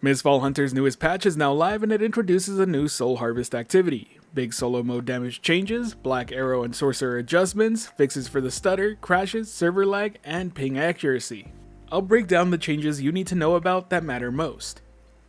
Mistfall Hunter's newest patch is now live and it introduces a new Soul Harvest activity. Big solo mode damage changes, Blackarrow and Sorcerer adjustments, fixes for the stutter, crashes, server lag, and ping accuracy. I'll break down the changes you need to know about that matter most.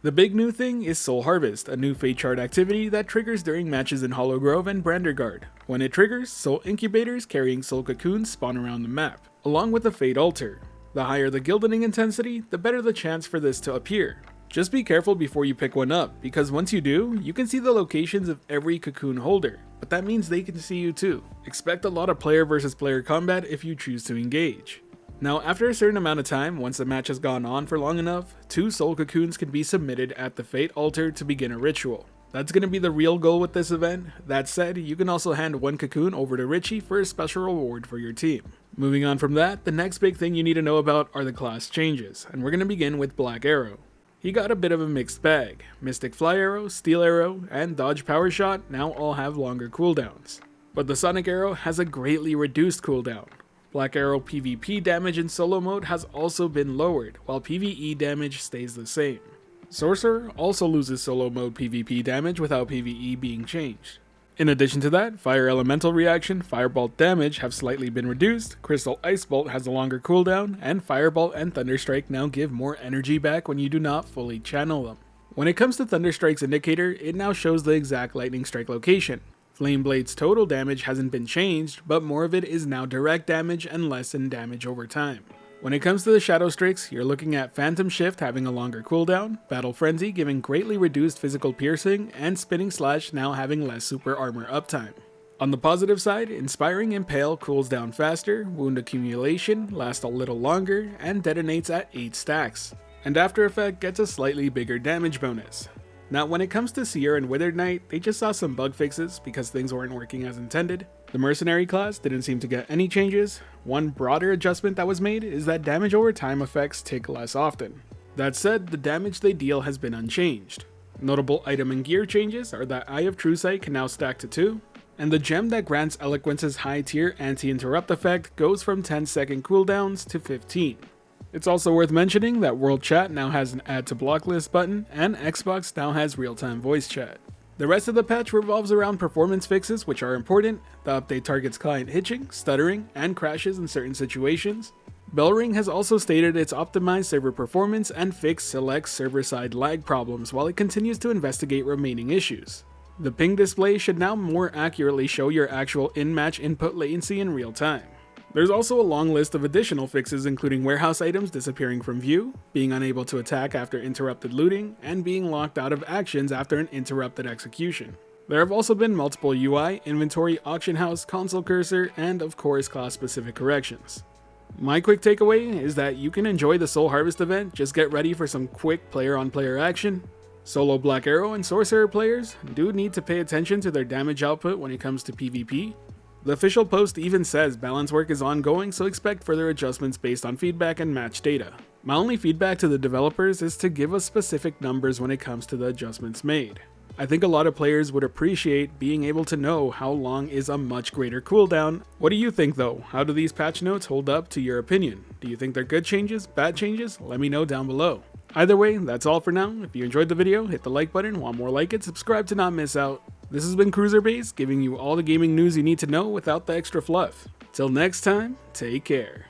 The big new thing is Soul Harvest, a new fate chart activity that triggers during matches in Hallowgrove and Brandrgarde. When it triggers, soul incubators carrying Soul Cocoons spawn around the map, along with a fate altar. The higher the gilding intensity, the better the chance for this to appear. Just be careful before you pick one up, because once you do, you can see the locations of every cocoon holder, but that means they can see you too. Expect a lot of player versus player combat if you choose to engage. Now, after a certain amount of time, once the match has gone on for long enough, 2 soul cocoons can be submitted at the fate altar to begin a ritual. That's going to be the real goal with this event. That said, you can also hand 1 cocoon over to Richie for a special reward for your team. Moving on from that, the next big thing you need to know about are the class changes, and we're going to begin with Blackarrow. He got a bit of a mixed bag. Mystic Fly Arrow, Steel Arrow, and Dodge Power Shot now all have longer cooldowns. But the Sonic Arrow has a greatly reduced cooldown. Blackarrow PvP damage in solo mode has also been lowered, while PvE damage stays the same. Sorcerer also loses solo mode PvP damage without PvE being changed. In addition to that, Fire Elemental Reaction, Firebolt damage have slightly been reduced, Crystal Ice Bolt has a longer cooldown, and Firebolt and Thunderstrike now give more energy back when you do not fully channel them. When it comes to Thunderstrike's indicator, it now shows the exact lightning strike location. Flame Blade's total damage hasn't been changed, but more of it is now direct damage and lessen damage over time. When it comes to the Shadowstrix, you're looking at Phantom Shift having a longer cooldown, Battle Frenzy giving greatly reduced physical piercing, and Spinning Slash now having less super armor uptime. On the positive side, Inspiring Impale cools down faster, Wound Accumulation lasts a little longer, and detonates at 8 stacks. And After Effect gets a slightly bigger damage bonus. Now when it comes to Seer and Withered Knight, they just saw some bug fixes because things weren't working as intended. The Mercenary class didn't seem to get any changes. One broader adjustment that was made is that damage over time effects tick less often. That said, the damage they deal has been unchanged. Notable item and gear changes are that Eye of True Sight can now stack to 2, and the gem that grants Eloquence's high tier anti-interrupt effect goes from 10-second cooldowns to 15. It's also worth mentioning that World Chat now has an Add to Blocklist button, and Xbox now has real-time voice chat. The rest of the patch revolves around performance fixes, which are important. The update targets client hitching, stuttering, and crashes in certain situations. Bellring has also stated it's optimized server performance and fixed select server-side lag problems while it continues to investigate remaining issues. The ping display should now more accurately show your actual in-match input latency in real time. There's also a long list of additional fixes including warehouse items disappearing from view, being unable to attack after interrupted looting, and being locked out of actions after an interrupted execution. There have also been multiple UI, inventory, auction house, console cursor, and of course class-specific corrections. My quick takeaway is that you can enjoy the Soul Harvest event, just get ready for some quick player-on-player action. Solo Blackarrow and Sorcerer players do need to pay attention to their damage output when it comes to PvP. The official post even says balance work is ongoing, so expect further adjustments based on feedback and match data. My only feedback to the developers is to give us specific numbers when it comes to the adjustments made. I think a lot of players would appreciate being able to know how long is a much greater cooldown. What do you think though? How do these patch notes hold up to your opinion? Do you think they're good changes, bad changes? Let me know down below. Either way, that's all for now. If you enjoyed the video, hit the like button, want more like it, subscribe to not miss out. This has been CruiserBase, giving you all the gaming news you need to know without the extra fluff. Till next time, take care.